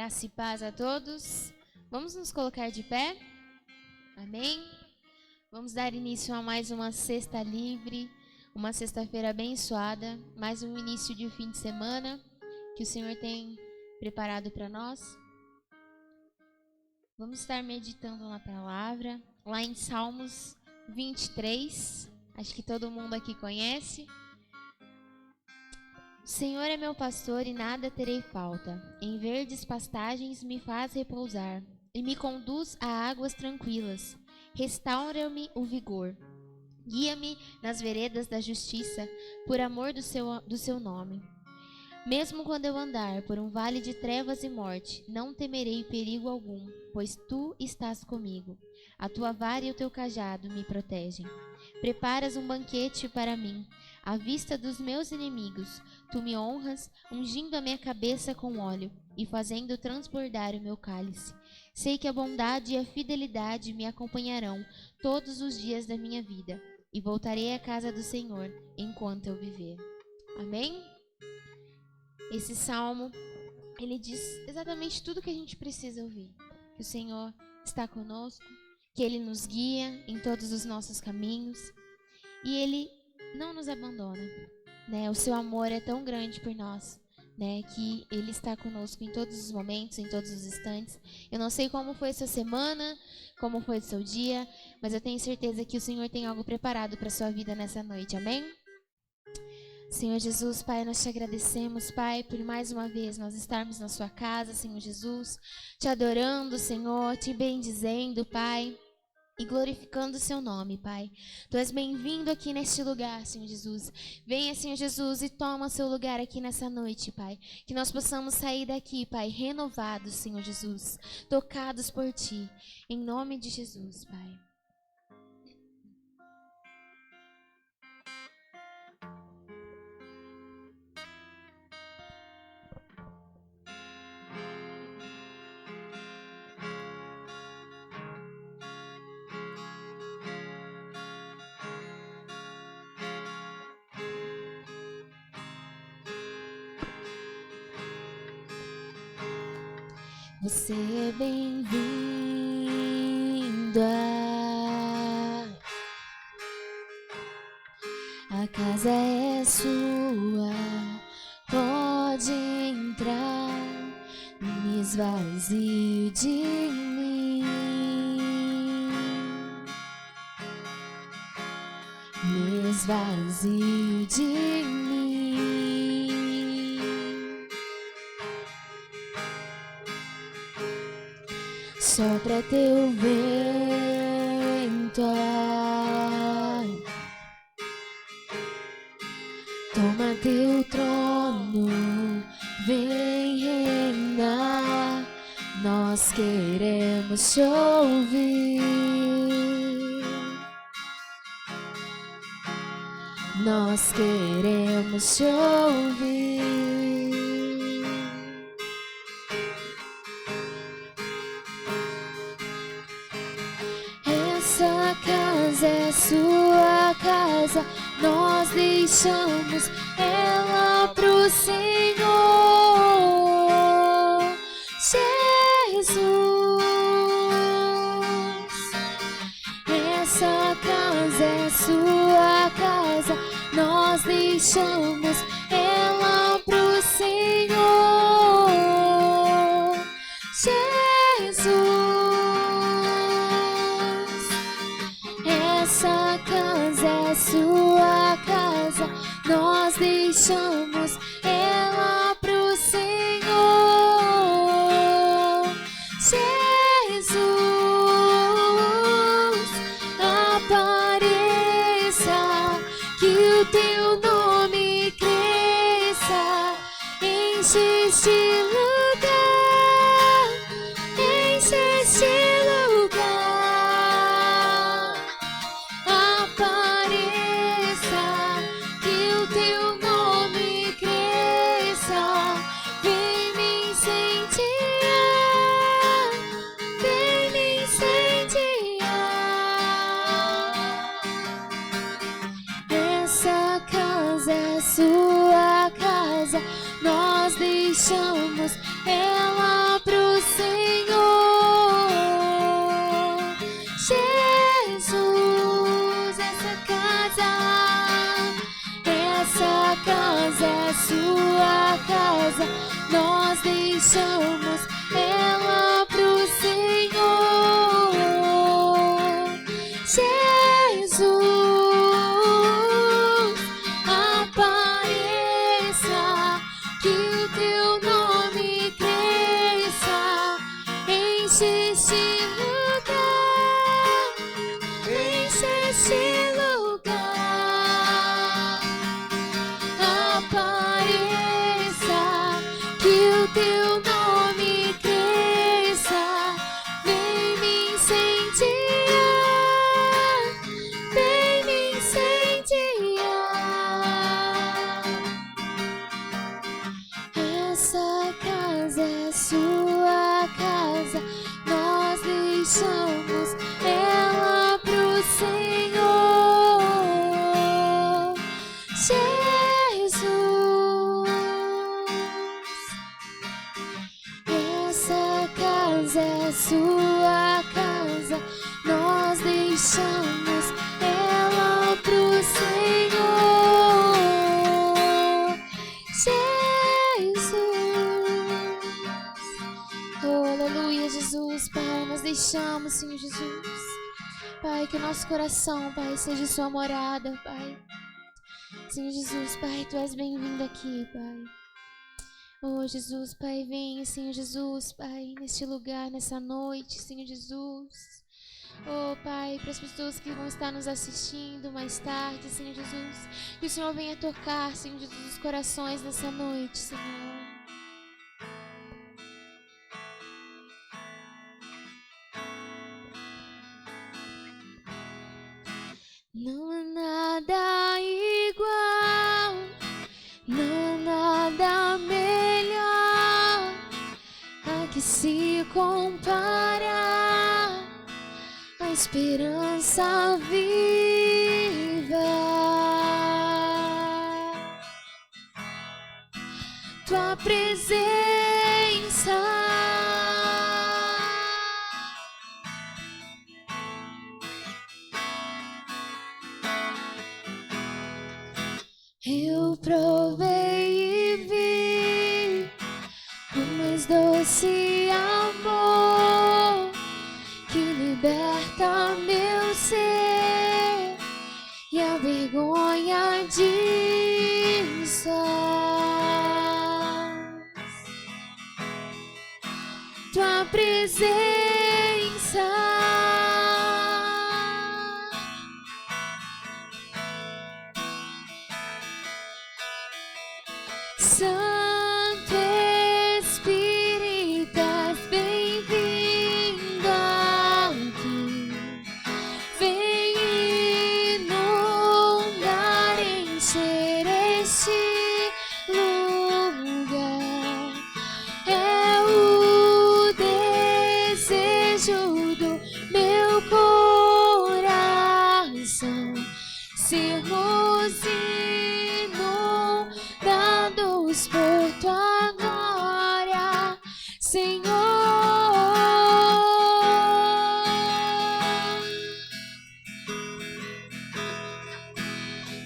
Graça e paz a todos. Vamos nos colocar de pé? Amém? Vamos dar início a mais uma sexta livre, uma sexta-feira abençoada, mais um início de fim de semana que o Senhor tem preparado para nós. Vamos estar meditando na palavra, lá em Salmos 23, acho que todo mundo aqui conhece. O Senhor é meu pastor e nada terei falta. Em verdes pastagens me faz repousar e me conduz a águas tranquilas. Restaura-me o vigor. Guia-me nas veredas da justiça, por amor do seu nome. Mesmo quando eu andar por um vale de trevas e morte, não temerei perigo algum, pois tu estás comigo. A tua vara e o teu cajado me protegem. Preparas um banquete para mim, à vista dos meus inimigos. Tu me honras, ungindo a minha cabeça com óleo e fazendo transbordar o meu cálice. Sei que a bondade e a fidelidade me acompanharão todos os dias da minha vida, e voltarei à casa do Senhor enquanto eu viver. Amém? Esse salmo, ele diz exatamente tudo que a gente precisa ouvir. Que o Senhor está conosco, que Ele nos guia em todos os nossos caminhos e Ele não nos abandona, né? O seu amor é tão grande por nós, né? Que Ele está conosco em todos os momentos, em todos os instantes. Eu não sei como foi sua semana, como foi o seu dia, mas eu tenho certeza que o Senhor tem algo preparado para a sua vida nessa noite, amém? Senhor Jesus, Pai, nós te agradecemos, Pai, por mais uma vez nós estarmos na sua casa, Senhor Jesus, te adorando, Senhor, te bendizendo, Pai, e glorificando o seu nome, Pai. Tu és bem-vindo aqui neste lugar, Senhor Jesus. Venha, Senhor Jesus, e toma seu lugar aqui nessa noite, Pai. Que nós possamos sair daqui, Pai, renovados, Senhor Jesus, tocados por Ti. Em nome de Jesus, Pai. Você é bem-vindo a casa é sua, pode entrar, me esvazio de mim, me esvazio de mim. Sopra teu vento, ai. Toma teu trono, vem reinar. Nós queremos te ouvir. Nós queremos te ouvir. Essa casa é sua casa, nós deixamos ela pro Senhor. Jesus, essa casa é sua casa, nós deixamos ela pro Senhor. Jesus, essa casa é sua casa, nós deixamos ela pro Senhor. Jesus, apareça, que o teu nome cresça, enche este lugar, enche este lugar. Apareça, que o teu nome cresça, vem me incendiar, vem me incendiar. Essa casa é sua casa, nós deixamos ela pro casa, nós deixamos ela pro Senhor. Jesus, apareça, que o teu nome cresça, enche este lugar, enche este lugar. Apareça, que o teu nome cresça, vem me incendiar, vem me incendiar. Essa casa é sua casa, nós deixamos ela pro Senhor. Jesus, essa casa é sua casa, nós deixamos ela pro Senhor. Jesus, oh, aleluia, Jesus. Pai, nós deixamos, Senhor Jesus, Pai, que o nosso coração, Pai, seja sua morada, Pai. Senhor Jesus, Pai, Tu és bem-vindo aqui, Pai. Oh, Jesus, Pai, venha, Senhor Jesus, Pai, neste lugar, nessa noite, Senhor Jesus. Oh, Pai, para as pessoas que vão estar nos assistindo mais tarde, Senhor Jesus, que o Senhor venha tocar, Senhor Jesus, os corações nessa noite, Senhor. Não há nada igual, não há nada melhor a que se compara a esperança viva. Tua presença, eu provei e vi o mais doce amor que liberta meu ser e a vergonha disso. Tua presença, Santo Espírito, és bem-vindo aqui. Vem inundar, encher este lugar. É o desejo do meu coração sermos inundados por tua glória, Senhor.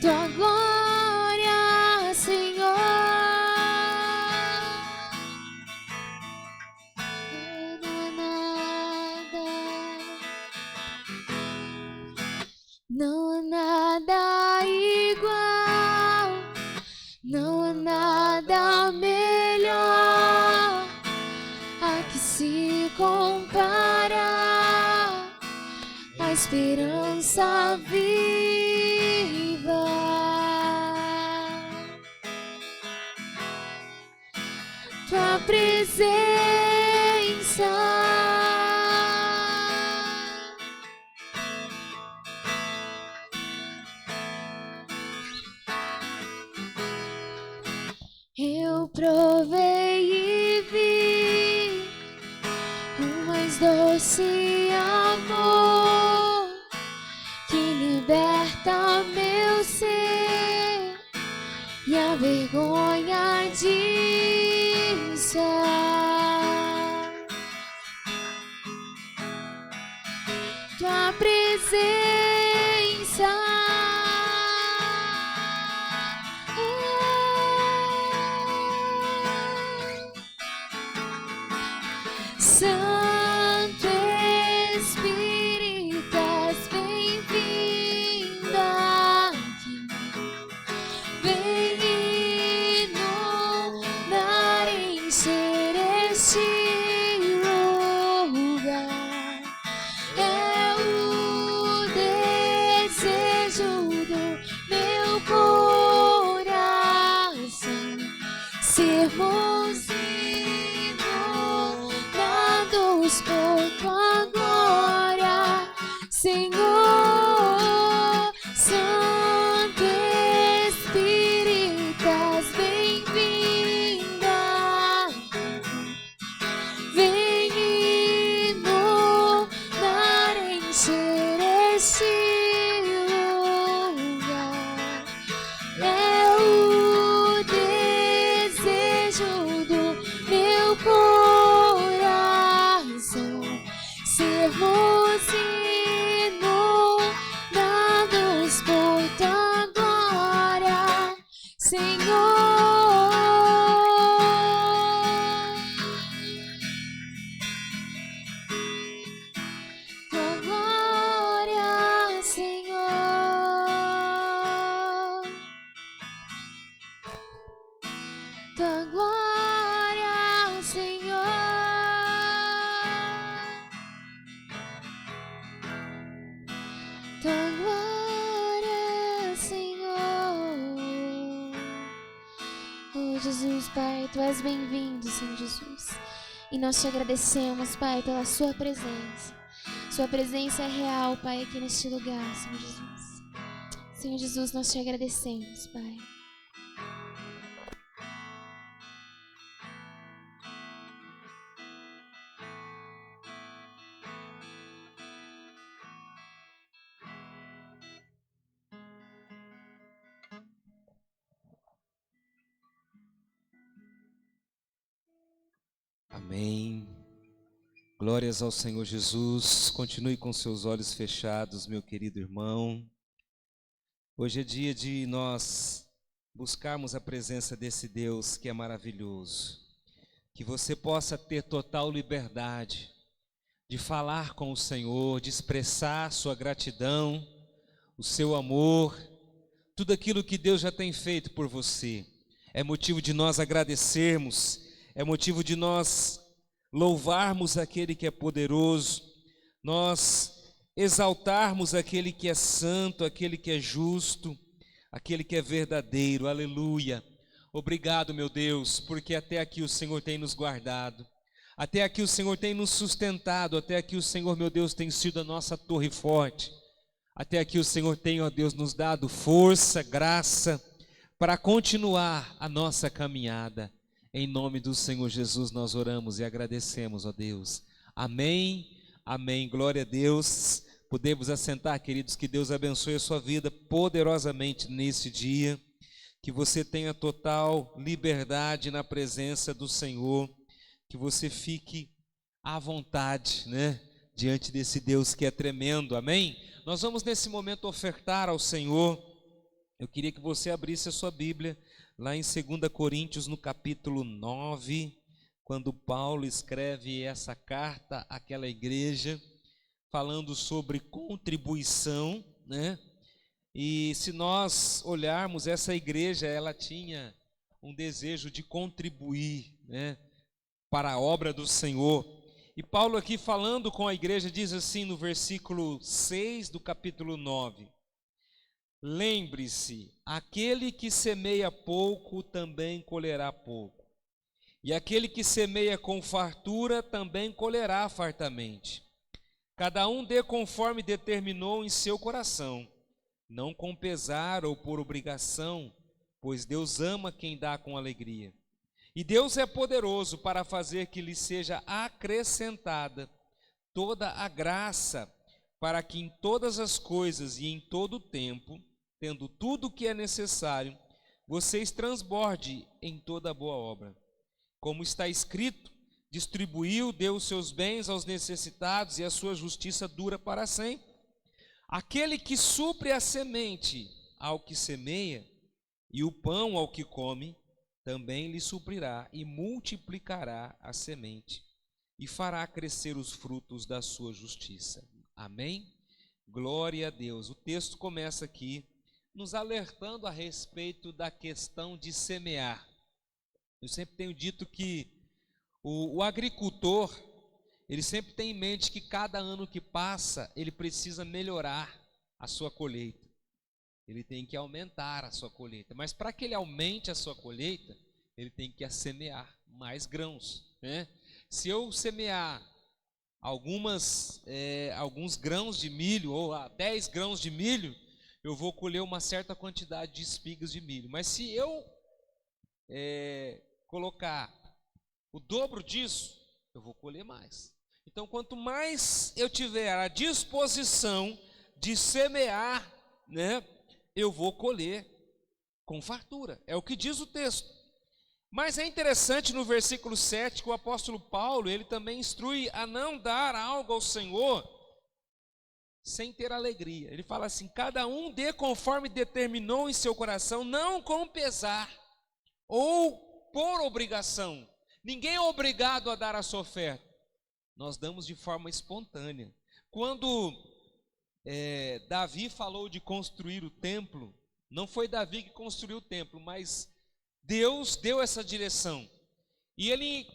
Tua glória, Senhor. Não há nada igual, não há nada melhor a que se compara a esperança viva. Tua presença, eu provei e vi o mais doce amor que liberta meu ser e a vergonha disso. Tua presença, tua glória, Senhor. Oh, Jesus, Pai, Tu és bem-vindo, Senhor Jesus. E nós Te agradecemos, Pai, pela Sua presença. Sua presença é real, Pai, aqui neste lugar, Senhor Jesus. Senhor Jesus, nós Te agradecemos, Pai. Amém. Glórias ao Senhor Jesus. Continue com seus olhos fechados, meu querido irmão. Hoje é dia de nós buscarmos a presença desse Deus que é maravilhoso. Que você possa ter total liberdade de falar com o Senhor, de expressar sua gratidão, o seu amor, tudo aquilo que Deus já tem feito por você. É motivo de nós agradecermos, é motivo de nós louvarmos aquele que é poderoso, nós exaltarmos aquele que é santo, aquele que é justo, aquele que é verdadeiro. Aleluia. Obrigado, meu Deus, porque até aqui o Senhor tem nos guardado, até aqui o Senhor tem nos sustentado, até aqui o Senhor, meu Deus, tem sido a nossa torre forte, até aqui o Senhor tem, ó Deus, nos dado força, graça, para continuar a nossa caminhada. Em nome do Senhor Jesus nós oramos e agradecemos, ó Deus. Amém, amém, glória a Deus. Podemos assentar, queridos, que Deus abençoe a sua vida poderosamente nesse dia, que você tenha total liberdade na presença do Senhor, que você fique à vontade, né, diante desse Deus que é tremendo, amém? Nós vamos nesse momento ofertar ao Senhor. Eu queria que você abrisse a sua Bíblia lá em 2 Coríntios, no capítulo 9, quando Paulo escreve essa carta àquela igreja, falando sobre contribuição, né? E se nós olharmos, essa igreja, ela tinha um desejo de contribuir, né, para a obra do Senhor. E Paulo aqui falando com a igreja diz assim no versículo 6 do capítulo 9: lembre-se, aquele que semeia pouco também colherá pouco, e aquele que semeia com fartura também colherá fartamente. Cada um dê conforme determinou em seu coração, não com pesar ou por obrigação, pois Deus ama quem dá com alegria. E Deus é poderoso para fazer que lhe seja acrescentada toda a graça, para que em todas as coisas e em todo o tempo, tendo tudo o que é necessário, vocês transbordem em toda boa obra. Como está escrito, distribuiu, deu os seus bens aos necessitados, e a sua justiça dura para sempre. Aquele que supre a semente ao que semeia, e o pão ao que come, também lhe suprirá e multiplicará a semente, e fará crescer os frutos da sua justiça. Amém? Glória a Deus. O texto começa aqui nos alertando a respeito da questão de semear. Eu sempre tenho dito que o agricultor, ele sempre tem em mente que cada ano que passa, ele precisa melhorar a sua colheita. Ele tem que aumentar a sua colheita. Mas para que ele aumente a sua colheita, ele tem que semear mais grãos, né? Se eu semear alguns grãos de milho, ou 10 grãos de milho, eu vou colher uma certa quantidade de espigas de milho. Mas se eu colocar o dobro disso, eu vou colher mais. Então, quanto mais eu tiver a disposição de semear, né, eu vou colher com fartura. É o que diz o texto. Mas é interessante no versículo 7 que o apóstolo Paulo, ele também instrui a não dar algo ao Senhor sem ter alegria. Ele fala assim: cada um dê conforme determinou em seu coração, não com pesar ou por obrigação. Ninguém é obrigado a dar a sua oferta. Nós damos de forma espontânea. Quando Davi falou de construir o templo, não foi Davi que construiu o templo, mas Deus deu essa direção. E ele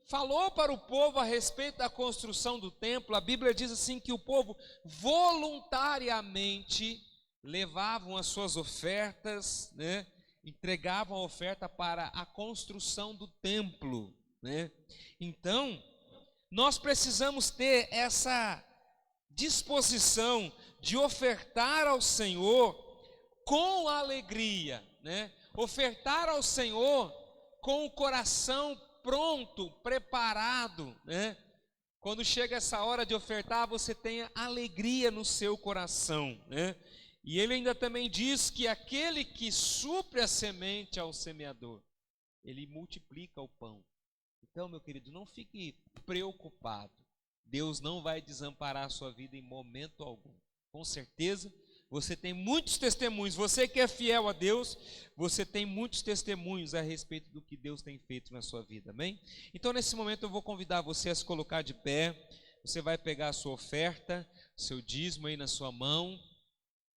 falou para o povo a respeito da construção do templo. A Bíblia diz assim que o povo voluntariamente levavam as suas ofertas, né? Entregavam a oferta para a construção do templo, né? Então, nós precisamos ter essa disposição de ofertar ao Senhor com alegria, né? Ofertar ao Senhor com o coração pronto, preparado, né? Quando chega essa hora de ofertar, você tenha alegria no seu coração, né? E ele ainda também diz que aquele que supre a semente ao semeador, ele multiplica o pão. Então, meu querido, não fique preocupado. Deus não vai desamparar a sua vida em momento algum. Com certeza, você tem muitos testemunhos. Você que é fiel a Deus, você tem muitos testemunhos a respeito do que Deus tem feito na sua vida, amém? Então, nesse momento, eu vou convidar você a se colocar de pé. Você vai pegar a sua oferta, seu dízimo aí na sua mão.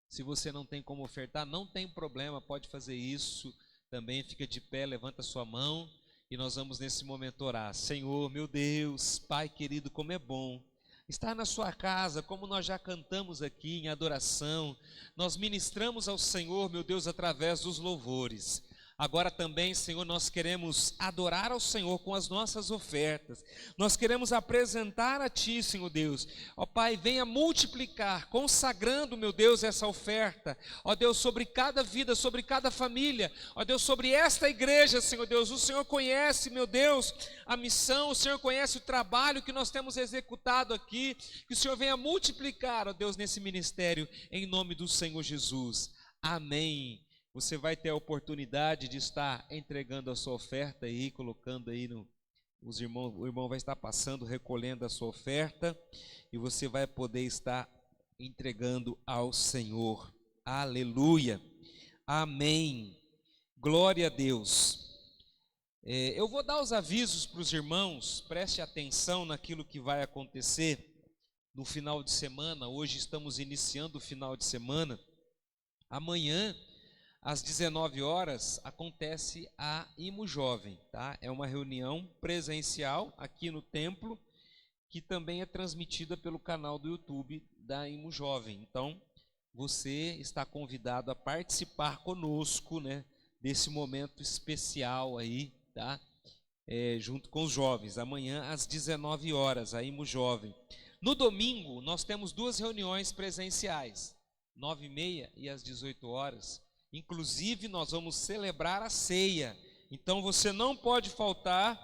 Se você não tem como ofertar, não tem problema, pode fazer isso também. Fica de pé, levanta a sua mão. E nós vamos nesse momento orar. Senhor, meu Deus, Pai querido, como é bom estar na sua casa, como nós já cantamos aqui em adoração. Nós ministramos ao Senhor, meu Deus, através dos louvores. Agora também, Senhor, nós queremos adorar ao Senhor com as nossas ofertas. Nós queremos apresentar a Ti, Senhor Deus. Ó Pai, venha multiplicar, consagrando, meu Deus, essa oferta. Ó Deus, sobre cada vida, sobre cada família. Ó Deus, sobre esta igreja, Senhor Deus. O Senhor conhece, meu Deus, a missão. O Senhor conhece o trabalho que nós temos executado aqui. Que o Senhor venha multiplicar, ó Deus, nesse ministério, em nome do Senhor Jesus. Amém. Você vai ter a oportunidade de estar entregando a sua oferta aí, colocando aí o irmão vai estar passando, recolhendo a sua oferta, e você vai poder estar entregando ao Senhor. Aleluia. Amém. Glória a Deus. Eu vou dar os avisos para os irmãos, preste atenção naquilo que vai acontecer no final de semana. Hoje estamos iniciando o final de semana. Amanhã, às 19 horas, acontece a Imo Jovem, tá? É uma reunião presencial aqui no templo, que também é transmitida pelo canal do YouTube da Imo Jovem. Então, você está convidado a participar conosco, né, desse momento especial aí, tá? Junto com os jovens. Amanhã, às 19 horas, a Imo Jovem. No domingo, nós temos duas reuniões presenciais, 9h30 e às 18 horas. Inclusive, nós vamos celebrar a ceia. Então, você não pode faltar.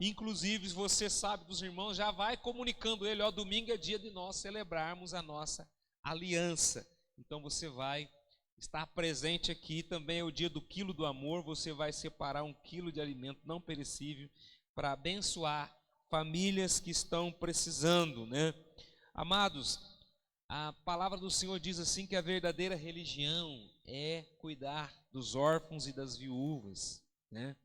Inclusive, você sabe dos irmãos, já vai comunicando ele, ó, domingo é dia de nós celebrarmos a nossa aliança. Então, você vai estar presente aqui. Também é o dia do quilo do amor. Você vai separar 1 quilo de alimento não perecível para abençoar famílias que estão precisando, né? Amados, a palavra do Senhor diz assim que a verdadeira religião é cuidar dos órfãos e das viúvas, né?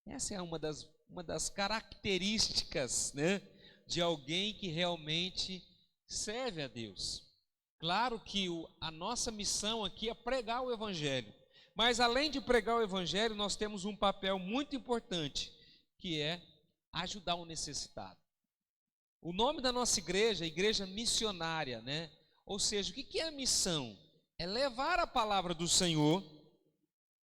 Essa é uma das características, né, de alguém que realmente serve a Deus. Claro que a nossa missão aqui é pregar o Evangelho, mas além de pregar o Evangelho, nós temos um papel muito importante, que é ajudar o necessitado. O nome da nossa igreja é Igreja Missionária, né? Ou seja, o que é a missão? É levar a palavra do Senhor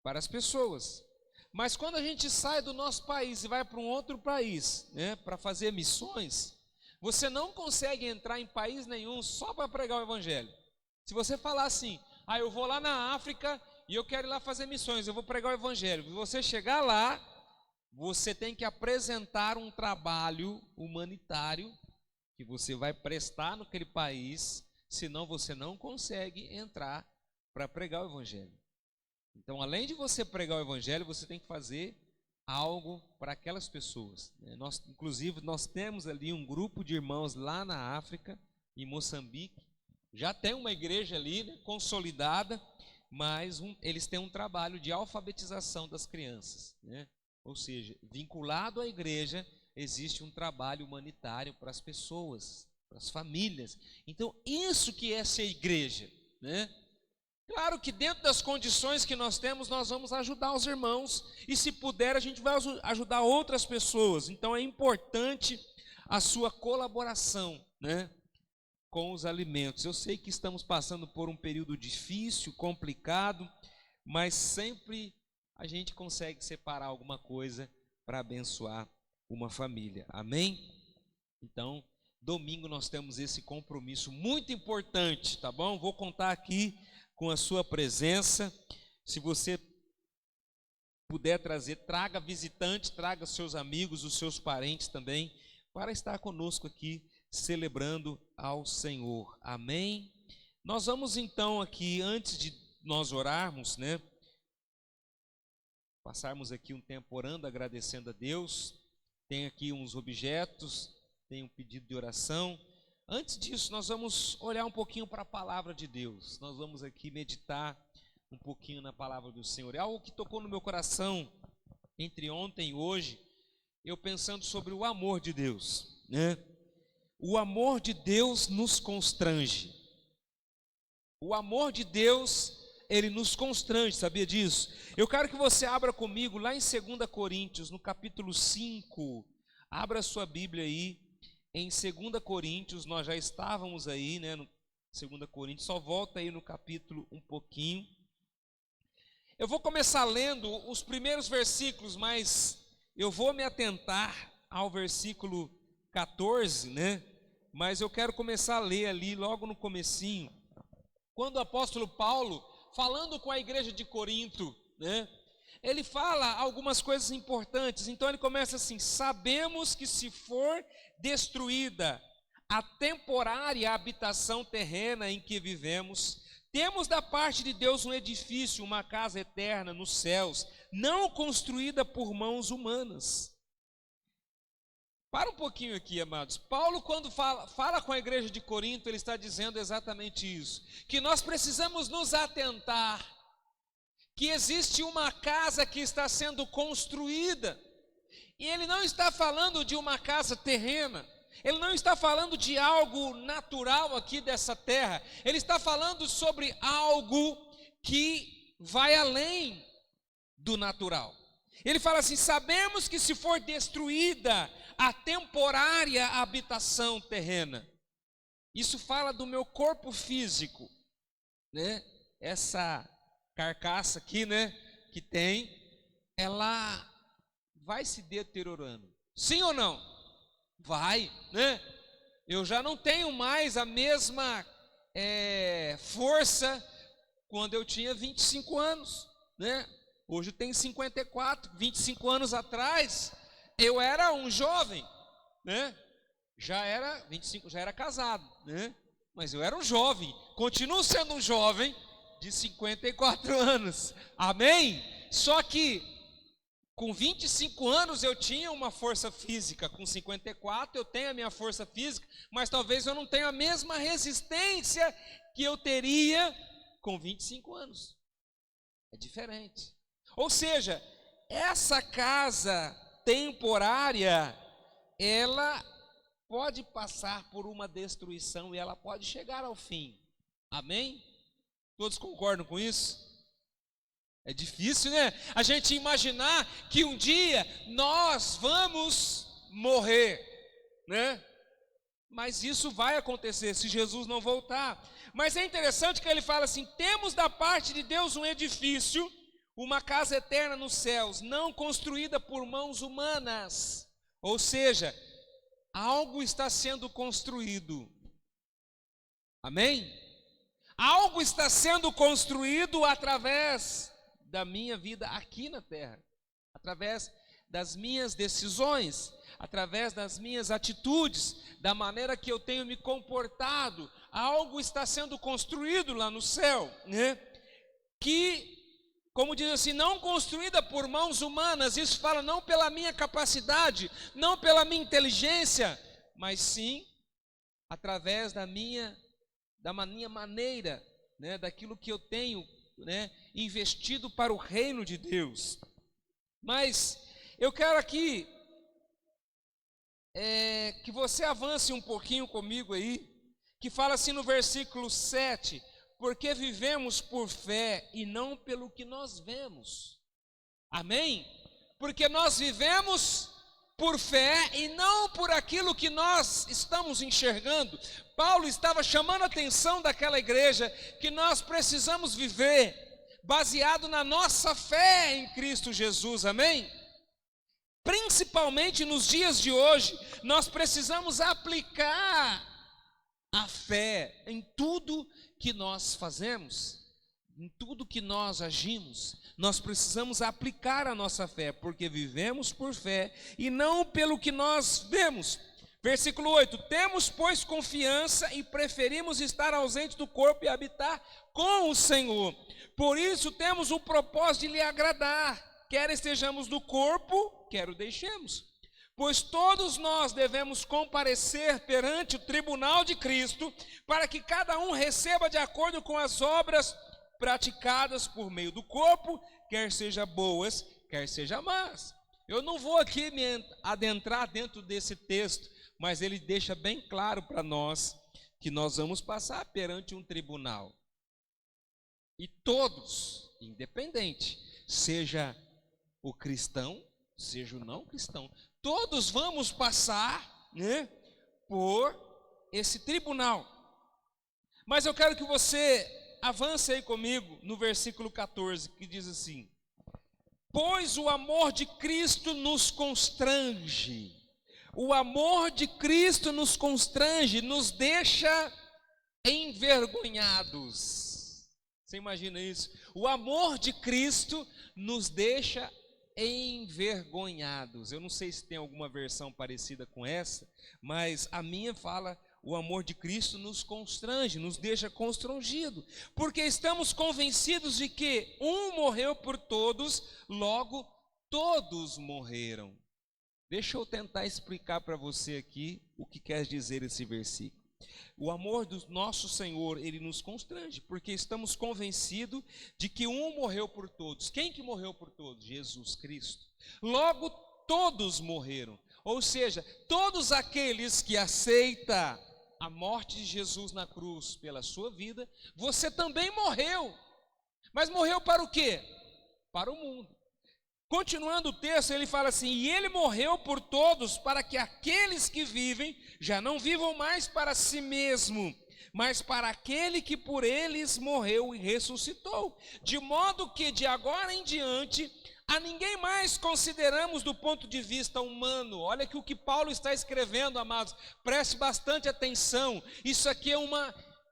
para as pessoas. Mas quando a gente sai do nosso país e vai para um outro país, né, para fazer missões, você não consegue entrar em país nenhum só para pregar o Evangelho. Se você falar assim, eu vou lá na África e eu quero ir lá fazer missões, eu vou pregar o Evangelho. Se você chegar lá, você tem que apresentar um trabalho humanitário que você vai prestar naquele país, senão você não consegue entrar para pregar o Evangelho. Então, além de você pregar o Evangelho, você tem que fazer algo para aquelas pessoas. Inclusive, nós temos ali um grupo de irmãos lá na África, em Moçambique. Já tem uma igreja ali, né, consolidada, mas eles têm um trabalho de alfabetização das crianças, né? Ou seja, vinculado à igreja, existe um trabalho humanitário para as pessoas, para as famílias. Então, isso que é ser igreja, né? Claro que dentro das condições que nós temos, nós vamos ajudar os irmãos, e se puder, a gente vai ajudar outras pessoas. Então é importante a sua colaboração, né, com os alimentos. Eu sei que estamos passando por um período difícil, complicado, mas sempre a gente consegue separar alguma coisa para abençoar uma família. Amém? Então, domingo nós temos esse compromisso muito importante, tá bom? Vou contar aqui com a sua presença. Se você puder trazer, traga visitante, traga seus amigos, os seus parentes também, para estar conosco aqui, celebrando ao Senhor. Amém? Nós vamos então aqui, antes de nós orarmos, né, passarmos aqui um tempo orando, agradecendo a Deus. Tem aqui uns objetos, tem um pedido de oração. Antes disso, nós vamos olhar um pouquinho para a palavra de Deus. Nós vamos aqui meditar um pouquinho na palavra do Senhor. É algo que tocou no meu coração entre ontem e hoje, eu pensando sobre o amor de Deus, né? O amor de Deus nos constrange. O amor de Deus, ele nos constrange, sabia disso? Eu quero que você abra comigo lá em 2 Coríntios, no capítulo 5. Abra sua Bíblia aí. Em 2 Coríntios, nós já estávamos aí, né, no 2 Coríntios, só volta aí no capítulo um pouquinho. Eu vou começar lendo os primeiros versículos, mas eu vou me atentar ao versículo 14, né? Mas eu quero começar a ler ali, logo no comecinho, quando o apóstolo Paulo, falando com a igreja de Corinto, né, ele fala algumas coisas importantes. Então ele começa assim: sabemos que se for destruída a temporária habitação terrena em que vivemos, temos da parte de Deus um edifício, uma casa eterna nos céus, não construída por mãos humanas. Para um pouquinho aqui, amados. Paulo, quando fala com a igreja de Corinto, ele está dizendo exatamente isso, que nós precisamos nos atentar que existe uma casa que está sendo construída, e ele não está falando de uma casa terrena, ele não está falando de algo natural aqui dessa terra, ele está falando sobre algo que vai além do natural. Ele fala assim: sabemos que se for destruída a temporária habitação terrena, isso fala do meu corpo físico, né? Essa carcaça aqui, né, que tem, ela vai se deteriorando. Sim ou não? Vai, né? Eu já não tenho mais a mesma força quando eu tinha 25 anos, né? Hoje eu tenho 54, 25 anos atrás, eu era um jovem, né? Já era 25, já era casado, né? Mas eu era um jovem, continuo sendo um jovem de 54 anos, amém? Só que com 25 anos eu tinha uma força física, com 54 eu tenho a minha força física, mas talvez eu não tenha a mesma resistência que eu teria com 25 anos, é diferente. Ou seja, essa casa temporária, ela pode passar por uma destruição e ela pode chegar ao fim, amém? Todos concordam com isso? É difícil, né? A gente imaginar que um dia nós vamos morrer, né? Mas isso vai acontecer se Jesus não voltar. Mas é interessante que ele fala assim: temos da parte de Deus um edifício, uma casa eterna nos céus, não construída por mãos humanas. Ou seja, algo está sendo construído. Amém? Algo está sendo construído através da minha vida aqui na terra, através das minhas decisões, através das minhas atitudes, da maneira que eu tenho me comportado. Algo está sendo construído lá no céu, né? Que, como diz assim, não construída por mãos humanas. Isso fala não pela minha capacidade, não pela minha inteligência, mas sim através da minha maneira, né, daquilo que eu tenho, né, investido para o reino de Deus. Mas eu quero aqui que você avance um pouquinho comigo aí, que fala assim no versículo 7: porque vivemos por fé e não pelo que nós vemos. Amém? Porque nós vivemos por fé e não por aquilo que nós estamos enxergando. Paulo estava chamando a atenção daquela igreja que nós precisamos viver baseado na nossa fé em Cristo Jesus. Amém? Principalmente nos dias de hoje, nós precisamos aplicar a fé em tudo que nós fazemos, em tudo que nós agimos. Nós precisamos aplicar a nossa fé, porque vivemos por fé e não pelo que nós vemos. Versículo 8: temos, pois, confiança e preferimos estar ausente do corpo e habitar com o Senhor. Por isso temos o propósito de lhe agradar, quer estejamos no corpo, quer o deixemos. Pois todos nós devemos comparecer perante o tribunal de Cristo, para que cada um receba de acordo com as obras praticadas por meio do corpo, quer seja boas, quer seja más. Eu não vou aqui me adentrar dentro desse texto, mas ele deixa bem claro para nós que nós vamos passar perante um tribunal. E todos, independente, seja o cristão, seja o não cristão, todos vamos passar, né, por esse tribunal. Mas eu quero que você avance aí comigo no versículo 14, que diz assim: pois o amor de Cristo nos constrange. O amor de Cristo nos constrange, nos deixa envergonhados. Você imagina isso? O amor de Cristo nos deixa envergonhados. Eu não sei se tem alguma versão parecida com essa, mas a minha fala: o amor de Cristo nos constrange, nos deixa constrangido, porque estamos convencidos de que um morreu por todos, logo todos morreram. Deixa eu tentar explicar para você aqui o que quer dizer esse versículo. O amor do nosso Senhor, ele nos constrange, porque estamos convencidos de que um morreu por todos. Quem que morreu por todos? Jesus Cristo. Logo todos morreram. Ou seja, todos aqueles que aceitam a morte de Jesus na cruz pela sua vida, você também morreu. Mas morreu para o quê? Para o mundo. Continuando o texto, ele fala assim: e ele morreu por todos, para que aqueles que vivem já não vivam mais para si mesmo, mas para aquele que por eles morreu e ressuscitou. De modo que de agora em diante a ninguém mais consideramos do ponto de vista humano. Olha que o que Paulo está escrevendo, amados, preste bastante atenção. Isso aqui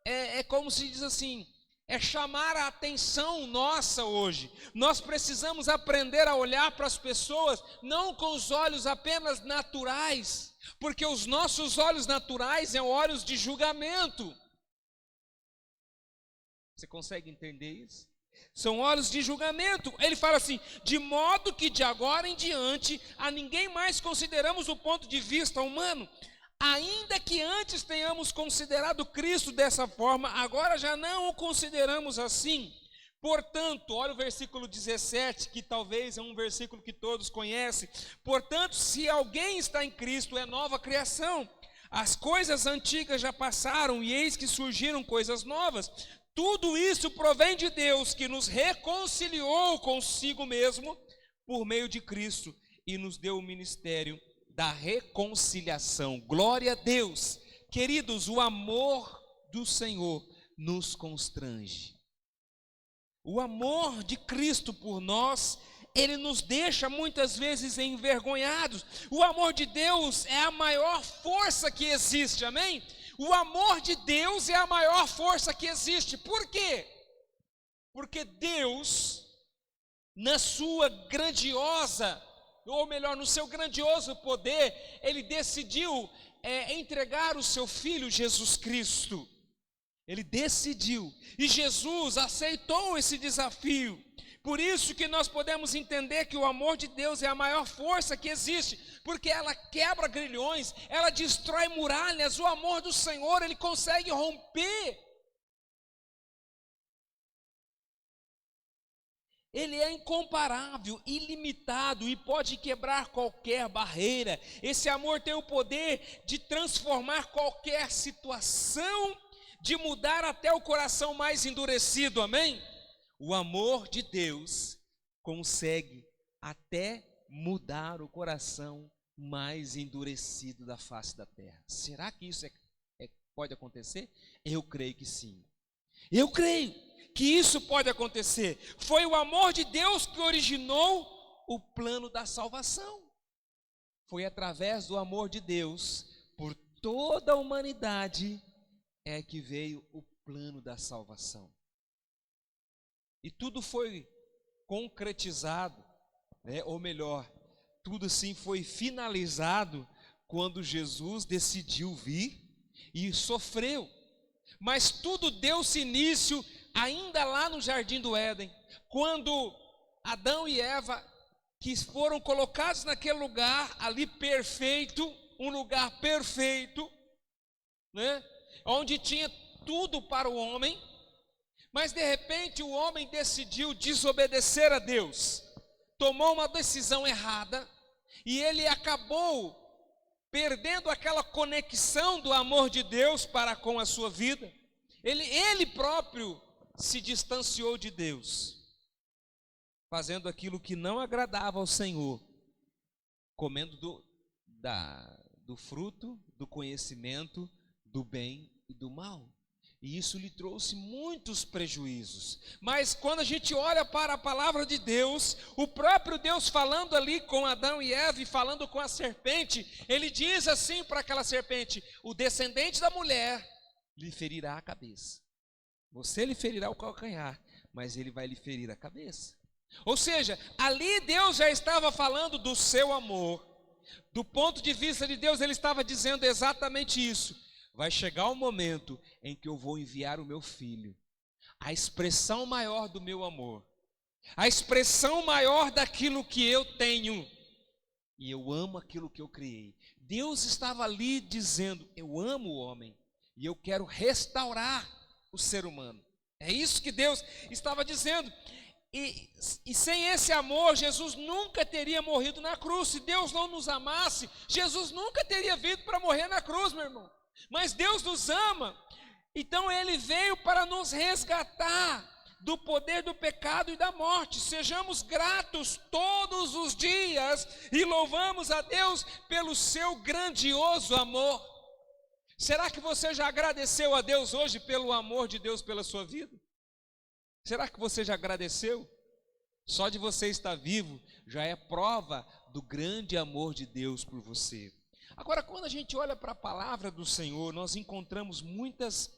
é como se diz assim, é chamar a atenção nossa hoje. Nós precisamos aprender a olhar para as pessoas não com os olhos apenas naturais, porque os nossos olhos naturais são olhos de julgamento. Você consegue entender isso? São olhos de julgamento. Ele fala assim: de modo que de agora em diante a ninguém mais consideramos do ponto de vista humano. Ainda que antes tenhamos considerado Cristo dessa forma, agora já não o consideramos assim. Portanto, olha o versículo 17, que talvez é um versículo que todos conhecem. Portanto, se alguém está em Cristo, é nova criação. As coisas antigas já passaram e eis que surgiram coisas novas. Tudo isso provém de Deus, que nos reconciliou consigo mesmo por meio de Cristo e nos deu o ministério da reconciliação. Glória a Deus. Queridos, o amor do Senhor nos constrange. O amor de Cristo por nós, ele nos deixa muitas vezes envergonhados. O amor de Deus é a maior força que existe, amém? O amor de Deus é a maior força que existe. Por quê? Porque Deus, na sua grandiosa, ou melhor, no seu grandioso poder, ele decidiu entregar o seu Filho Jesus Cristo. Ele decidiu, e Jesus aceitou esse desafio. Por isso que nós podemos entender que o amor de Deus é a maior força que existe, porque ela quebra grilhões, ela destrói muralhas. O amor do Senhor, ele consegue romper. Ele é incomparável, ilimitado e pode quebrar qualquer barreira. Esse amor tem o poder de transformar qualquer situação de mudar até o coração mais endurecido, amém? O amor de Deus consegue até mudar o coração mais endurecido da face da terra. Será que isso pode acontecer? Eu creio que sim. Eu creio que isso pode acontecer. Foi o amor de Deus que originou o plano da salvação. Foi através do amor de Deus por toda a humanidade é que veio o plano da salvação. E tudo foi concretizado, né? Ou melhor, tudo assim foi finalizado quando Jesus decidiu vir e sofreu. Mas tudo deu-se início ainda lá no Jardim do Éden, quando Adão e Eva, que foram colocados naquele lugar ali perfeito, um lugar perfeito, né? Onde tinha tudo para o homem, mas de repente o homem decidiu desobedecer a Deus, tomou uma decisão errada, e ele acabou perdendo aquela conexão do amor de Deus para com a sua vida. Ele próprio se distanciou de Deus, fazendo aquilo que não agradava ao Senhor, comendo do fruto do conhecimento do bem e do mal. E isso lhe trouxe muitos prejuízos. Mas quando a gente olha para a palavra de Deus, o próprio Deus falando ali com Adão e Eva e falando com a serpente, ele diz assim para aquela serpente: o descendente da mulher lhe ferirá a cabeça. Você lhe ferirá o calcanhar, mas ele vai lhe ferir a cabeça. Ou seja, ali Deus já estava falando do seu amor. Do ponto de vista de Deus, ele estava dizendo exatamente isso. Vai chegar o momento em que eu vou enviar o meu filho, a expressão maior do meu amor, a expressão maior daquilo que eu tenho, e eu amo aquilo que eu criei. Deus estava ali dizendo: eu amo o homem, e eu quero restaurar o ser humano. É isso que Deus estava dizendo. E sem esse amor, Jesus nunca teria morrido na cruz. Se Deus não nos amasse, Jesus nunca teria vindo para morrer na cruz, meu irmão. Mas Deus nos ama, então Ele veio para nos resgatar do poder do pecado e da morte. Sejamos gratos todos os dias e louvamos a Deus pelo seu grandioso amor. Será que você já agradeceu a Deus hoje pelo amor de Deus pela sua vida? Será que você já agradeceu? Só de você estar vivo já é prova do grande amor de Deus por você. Agora, quando a gente olha para a palavra do Senhor, nós encontramos muitas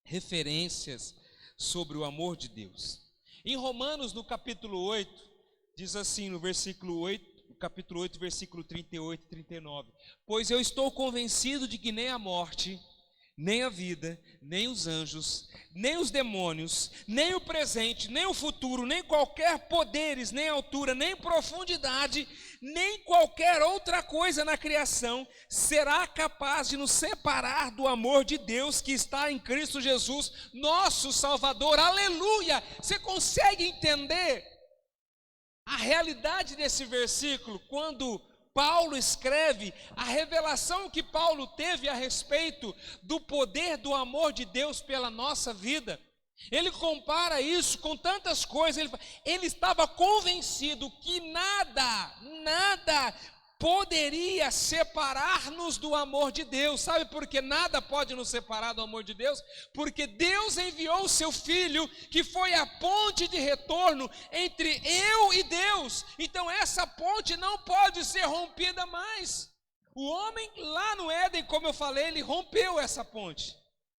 referências sobre o amor de Deus. Em Romanos, no capítulo 8, diz assim, no versículo 8, no capítulo 8, versículo 38 e 39: pois eu estou convencido de que nem a morte, nem a vida, nem os anjos, nem os demônios, nem o presente, nem o futuro, nem qualquer poderes, nem altura, nem profundidade, nem qualquer outra coisa na criação será capaz de nos separar do amor de Deus que está em Cristo Jesus, nosso Salvador. Aleluia! Você consegue entender a realidade desse versículo quando Paulo escreve a revelação que Paulo teve a respeito do poder do amor de Deus pela nossa vida? Ele compara isso com tantas coisas. Ele estava convencido que nada poderia separar-nos do amor de Deus. Sabe por que nada pode nos separar do amor de Deus? Porque Deus enviou o seu Filho, que foi a ponte de retorno entre eu e Deus. Então essa ponte não pode ser rompida mais. O homem lá no Éden, como eu falei, ele rompeu essa ponte,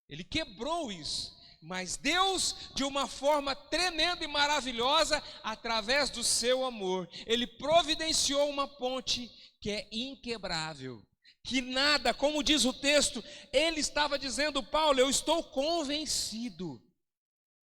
ele quebrou isso. Mas Deus, de uma forma tremenda e maravilhosa, através do seu amor, Ele providenciou uma ponte que é inquebrável, que nada, como diz o texto, ele estava dizendo, Paulo, eu estou convencido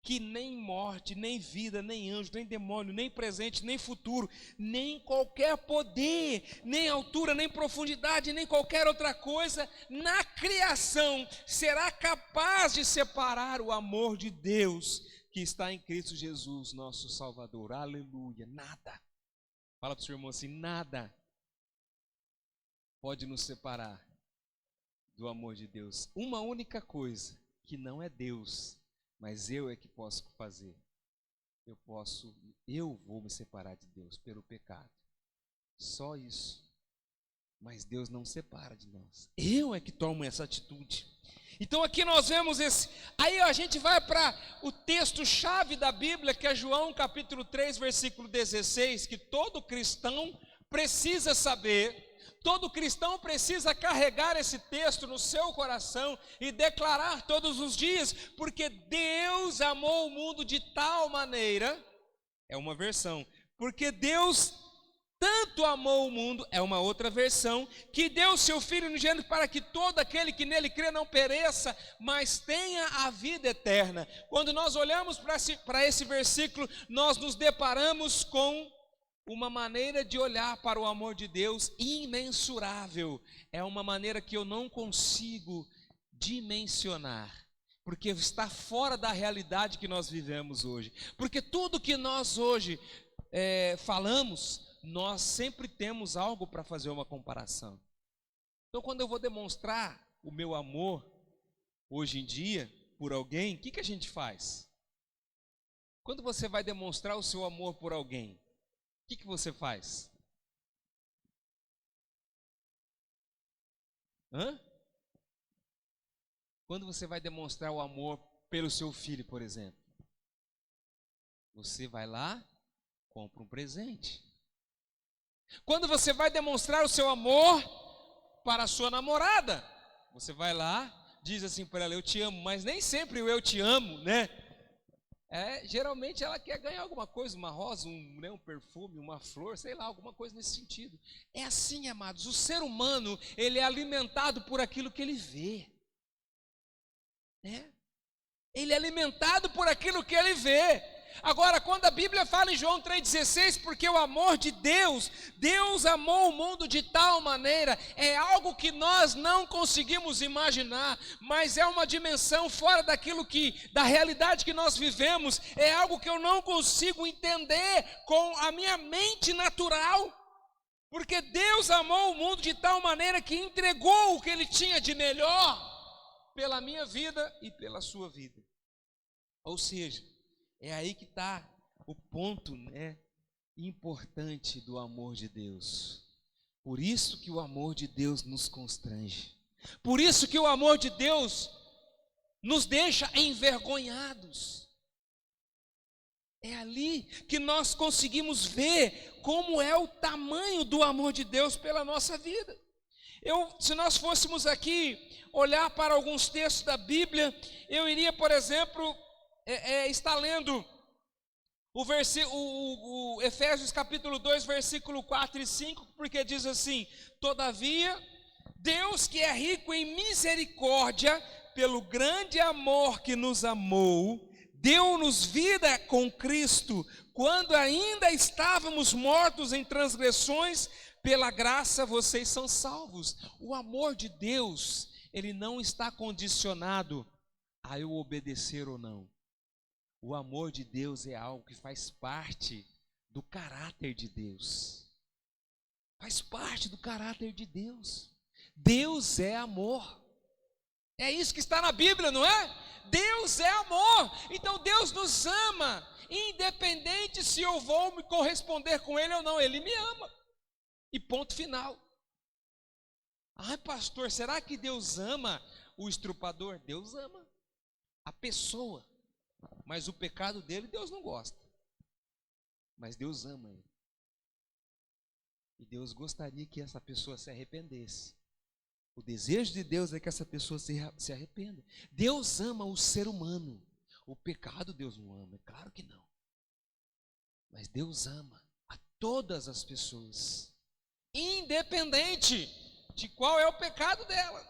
que nem morte, nem vida, nem anjo, nem demônio, nem presente, nem futuro, nem qualquer poder, nem altura, nem profundidade, nem qualquer outra coisa na criação será capaz de separar o amor de Deus que está em Cristo Jesus, nosso Salvador. Aleluia. Nada. Fala para o seu irmão assim: nada pode nos separar do amor de Deus. Uma única coisa que não é Deus, mas eu é que posso fazer. Eu vou me separar de Deus pelo pecado. Só isso. Mas Deus não separa de nós. Eu é que tomo essa atitude. Então aqui nós vemos esse. Aí a gente vai para o texto-chave da Bíblia, que é João capítulo 3, versículo 16, que todo cristão precisa saber. Todo cristão precisa carregar esse texto no seu coração e declarar todos os dias, porque Deus amou o mundo de tal maneira, é uma versão, porque Deus tanto amou o mundo, é uma outra versão, que deu seu Filho unigênito para que todo aquele que nele crê não pereça, mas tenha a vida eterna. Quando nós olhamos para esse versículo, nós nos deparamos com uma maneira de olhar para o amor de Deus imensurável. É uma maneira que eu não consigo dimensionar, porque está fora da realidade que nós vivemos hoje. Porque tudo que nós hoje falamos, nós sempre temos algo para fazer uma comparação. Então, quando eu vou demonstrar o meu amor hoje em dia por alguém, o que a gente faz? Quando você vai demonstrar o seu amor por alguém, o que você faz? Quando você vai demonstrar o amor pelo seu filho, por exemplo, você vai lá, compra um presente. Quando você vai demonstrar o seu amor para a sua namorada, você vai lá, diz assim para ela, eu te amo, mas nem sempre o eu te amo, né? Geralmente ela quer ganhar alguma coisa, uma rosa, um perfume, uma flor, sei lá, alguma coisa nesse sentido. É assim, amados, o ser humano, ele é alimentado por aquilo que ele vê, né? Ele é alimentado por aquilo que ele vê. Agora, quando a Bíblia fala em João 3,16, porque o amor de Deus, Deus amou o mundo de tal maneira, é algo que nós não conseguimos imaginar, mas é uma dimensão fora da realidade que nós vivemos, é algo que eu não consigo entender com a minha mente natural, porque Deus amou o mundo de tal maneira que entregou o que Ele tinha de melhor pela minha vida e pela sua vida. Ou seja, é aí que está o ponto, importante do amor de Deus. Por isso que o amor de Deus nos constrange. Por isso que o amor de Deus nos deixa envergonhados. É ali que nós conseguimos ver como é o tamanho do amor de Deus pela nossa vida. Se nós fôssemos aqui olhar para alguns textos da Bíblia, eu iria, por exemplo, está lendo o Efésios capítulo 2, versículo 4 e 5, porque diz assim: todavia, Deus que é rico em misericórdia, pelo grande amor que nos amou, deu-nos vida com Cristo, quando ainda estávamos mortos em transgressões, pela graça vocês são salvos. O amor de Deus, ele não está condicionado a eu obedecer ou não. O amor de Deus é algo que faz parte do caráter de Deus. Faz parte do caráter de Deus. Deus é amor. É isso que está na Bíblia, não é? Deus é amor. Então Deus nos ama, independente se eu vou me corresponder com Ele ou não. Ele me ama. E ponto final. Ai, pastor, será que Deus ama o estrupador? Deus ama a pessoa. Mas o pecado dele, Deus não gosta. Mas Deus ama ele. E Deus gostaria que essa pessoa se arrependesse. O desejo de Deus é que essa pessoa se arrependa. Deus ama o ser humano. O pecado Deus não ama, é claro que não. Mas Deus ama a todas as pessoas, independente de qual é o pecado dela.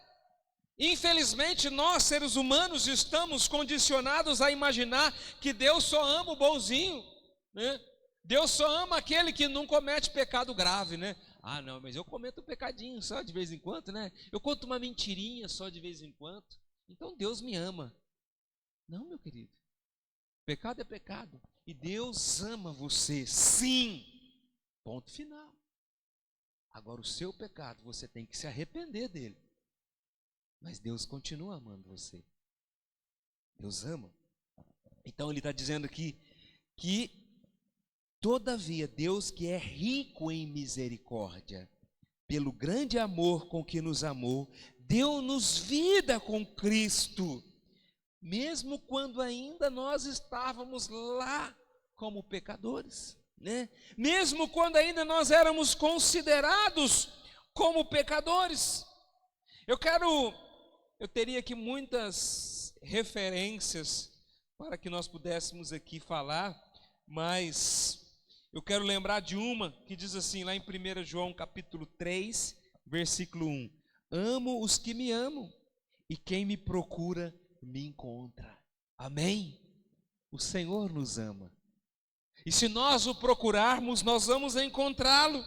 Infelizmente, nós, seres humanos, estamos condicionados a imaginar que Deus só ama o bonzinho, né? Deus só ama aquele que não comete pecado grave, né? Ah, não, mas eu cometo um pecadinho só de vez em quando, né? Eu conto uma mentirinha só de vez em quando. Então Deus me ama. Não, meu querido. Pecado é pecado. E Deus ama você, sim. Ponto final. Agora, o seu pecado, você tem que se arrepender dele. Mas Deus continua amando você. Deus ama. Então ele está dizendo aqui que, todavia, Deus, que é rico em misericórdia, pelo grande amor com que nos amou, deu-nos vida com Cristo, mesmo quando ainda nós estávamos lá como pecadores, né? Mesmo quando ainda nós éramos considerados como pecadores. Eu teria aqui muitas referências para que nós pudéssemos aqui falar, mas eu quero lembrar de uma que diz assim, lá em 1 João capítulo 3, versículo 1: amo os que me amam, e quem me procura me encontra. Amém? O Senhor nos ama. E se nós o procurarmos, nós vamos encontrá-lo.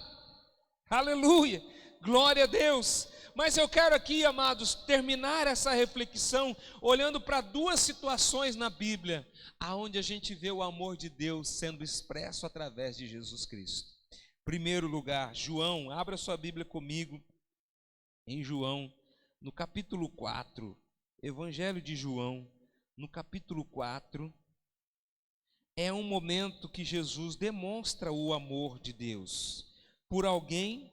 Aleluia! Glória a Deus! Mas eu quero aqui, amados, terminar essa reflexão olhando para duas situações na Bíblia, aonde a gente vê o amor de Deus sendo expresso através de Jesus Cristo. Primeiro lugar, João, abra sua Bíblia comigo, em João, no capítulo 4, Evangelho de João, no capítulo 4, é um momento que Jesus demonstra o amor de Deus por alguém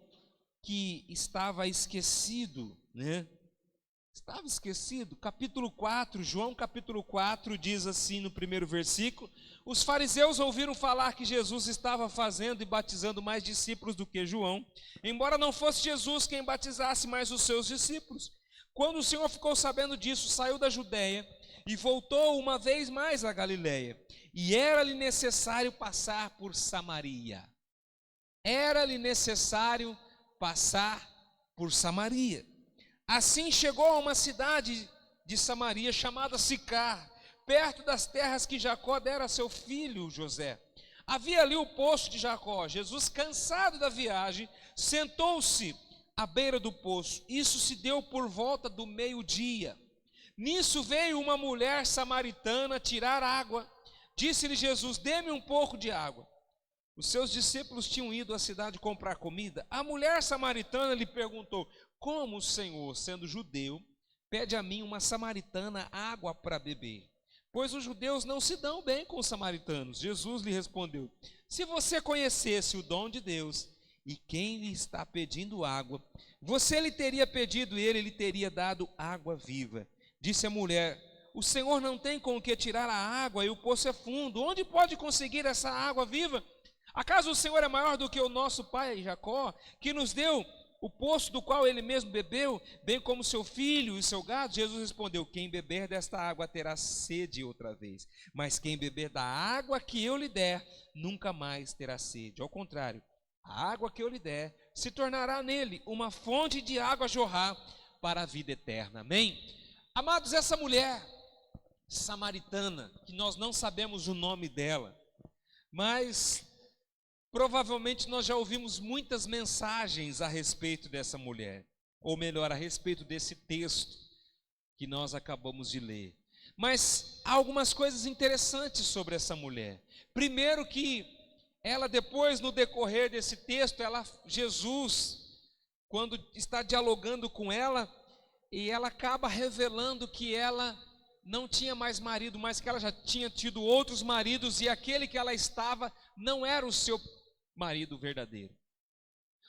que estava esquecido, né? Estava esquecido. Capítulo 4, João capítulo 4 diz assim no primeiro versículo: os fariseus ouviram falar que Jesus estava fazendo e batizando mais discípulos do que João, embora não fosse Jesus quem batizasse, mas os seus discípulos. Quando o Senhor ficou sabendo disso, saiu da Judeia e voltou uma vez mais à Galileia, e era-lhe necessário passar por Samaria. Era-lhe necessário passar por Samaria. Assim chegou a uma cidade de Samaria chamada Sicar, perto das terras que Jacó dera a seu filho José. Havia ali o poço de Jacó. Jesus, cansado da viagem, sentou-se à beira do poço. Isso se deu por volta do meio-dia. Nisso veio uma mulher samaritana tirar água. Disse-lhe Jesus: dê-me um pouco de água. Os seus discípulos tinham ido à cidade comprar comida. A mulher samaritana lhe perguntou: como o Senhor, sendo judeu, pede a mim, uma samaritana, água para beber? Pois os judeus não se dão bem com os samaritanos. Jesus lhe respondeu: se você conhecesse o dom de Deus e quem lhe está pedindo água, você lhe teria pedido e ele lhe teria dado água viva. Disse a mulher: o Senhor não tem com o que tirar a água e o poço é fundo. Onde pode conseguir essa água viva? Acaso o Senhor é maior do que o nosso pai Jacó, que nos deu o poço do qual ele mesmo bebeu, bem como seu filho e seu gado? Jesus respondeu: quem beber desta água terá sede outra vez, mas quem beber da água que eu lhe der, nunca mais terá sede. Ao contrário, a água que eu lhe der se tornará nele uma fonte de água a jorrar para a vida eterna. Amém? Amados, essa mulher samaritana, que nós não sabemos o nome dela, mas provavelmente nós já ouvimos muitas mensagens a respeito dessa mulher, ou melhor, a respeito desse texto que nós acabamos de ler. Mas há algumas coisas interessantes sobre essa mulher. Primeiro que ela, depois, no decorrer desse texto, Jesus, quando está dialogando com ela, e ela acaba revelando que ela não tinha mais marido, mas que ela já tinha tido outros maridos, e aquele que ela estava não era o seu marido verdadeiro.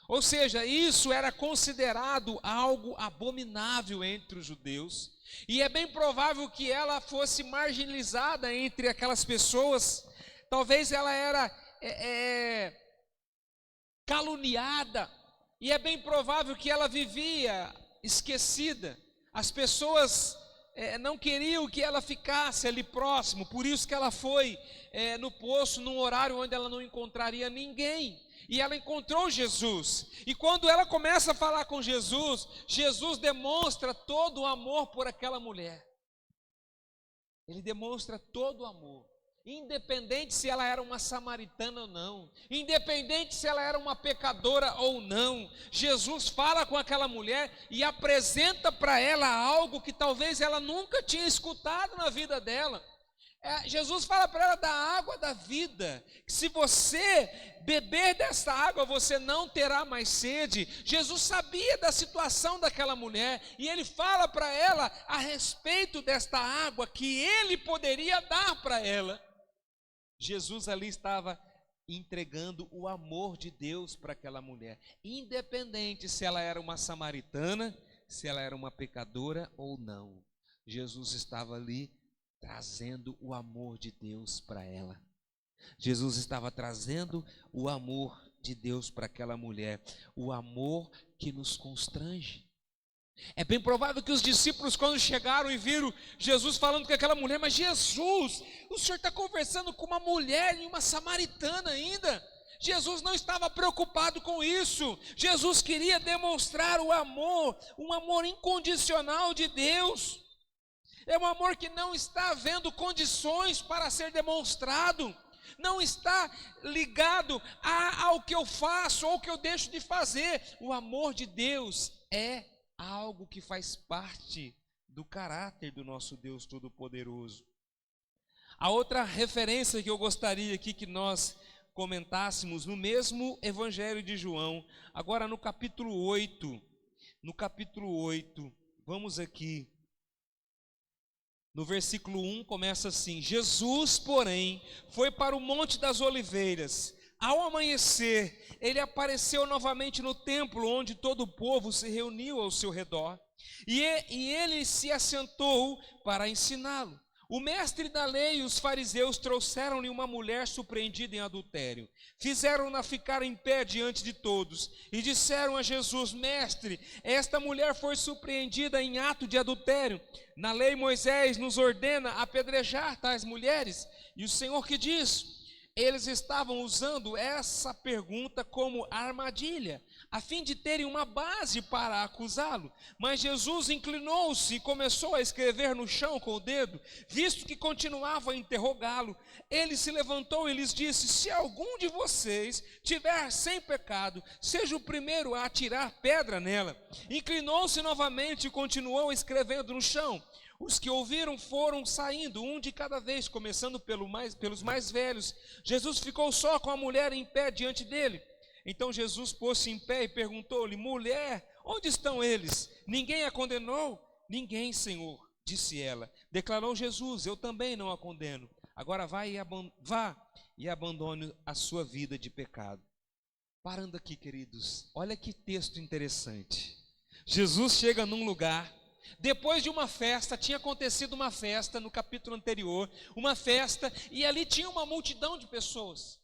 Ou seja, isso era considerado algo abominável entre os judeus, e é bem provável que ela fosse marginalizada entre aquelas pessoas. Talvez ela era caluniada, e é bem provável que ela vivia esquecida. As pessoas não queriam que ela ficasse ali próximo, por isso que ela foi no poço num horário onde ela não encontraria ninguém, e ela encontrou Jesus. E quando ela começa a falar com Jesus, Jesus demonstra todo o amor por aquela mulher. Ele demonstra todo o amor, independente se ela era uma samaritana ou não, independente se ela era uma pecadora ou não. Jesus fala com aquela mulher e apresenta para ela algo que talvez ela nunca tinha escutado na vida dela. Jesus fala para ela da água da vida, que se você beber dessa água, você não terá mais sede. Jesus sabia da situação daquela mulher, e ele fala para ela a respeito desta água que ele poderia dar para ela. Jesus ali estava entregando o amor de Deus para aquela mulher, independente se ela era uma samaritana, se ela era uma pecadora ou não. Jesus estava ali trazendo o amor de Deus para ela. Jesus estava trazendo o amor de Deus para aquela mulher, o amor que nos constrange. É bem provável que os discípulos, quando chegaram e viram Jesus falando com aquela mulher, mas Jesus, o Senhor está conversando com uma mulher e uma samaritana ainda. Jesus não estava preocupado com isso. Jesus queria demonstrar o amor, um amor incondicional de Deus. É um amor que não está havendo condições para ser demonstrado, não está ligado ao que eu faço ou ao que eu deixo de fazer. O amor de Deus é algo que faz parte do caráter do nosso Deus Todo-Poderoso. A outra referência que eu gostaria aqui que nós comentássemos, no mesmo Evangelho de João, agora no capítulo 8, vamos aqui. No versículo 1 começa assim: Jesus, porém, foi para o Monte das Oliveiras. Ao amanhecer, ele apareceu novamente no templo, onde todo o povo se reuniu ao seu redor. E ele se assentou para ensiná-lo. O mestre da lei e os fariseus trouxeram-lhe uma mulher surpreendida em adultério. Fizeram-na ficar em pé diante de todos e disseram a Jesus: Mestre, esta mulher foi surpreendida em ato de adultério. Na lei Moisés nos ordena apedrejar tais mulheres. E o Senhor que diz? Eles estavam usando essa pergunta como armadilha, a fim de terem uma base para acusá-lo. Mas Jesus inclinou-se e começou a escrever no chão com o dedo, visto que continuava a interrogá-lo. Ele se levantou e lhes disse: se algum de vocês tiver sem pecado, seja o primeiro a atirar pedra nela. Inclinou-se novamente e continuou escrevendo no chão. Os que ouviram foram saindo, um de cada vez, começando pelos mais velhos. Jesus ficou só com a mulher em pé diante dele. Então Jesus pôs-se em pé e perguntou-lhe: Mulher, onde estão eles? Ninguém a condenou? Ninguém, Senhor, disse ela. Declarou Jesus: Eu também não a condeno. Agora vá e abandone a sua vida de pecado. Parando aqui, queridos, olha que texto interessante. Jesus chega num lugar. Depois de uma festa, tinha acontecido uma festa no capítulo anterior, uma festa, e ali tinha uma multidão de pessoas.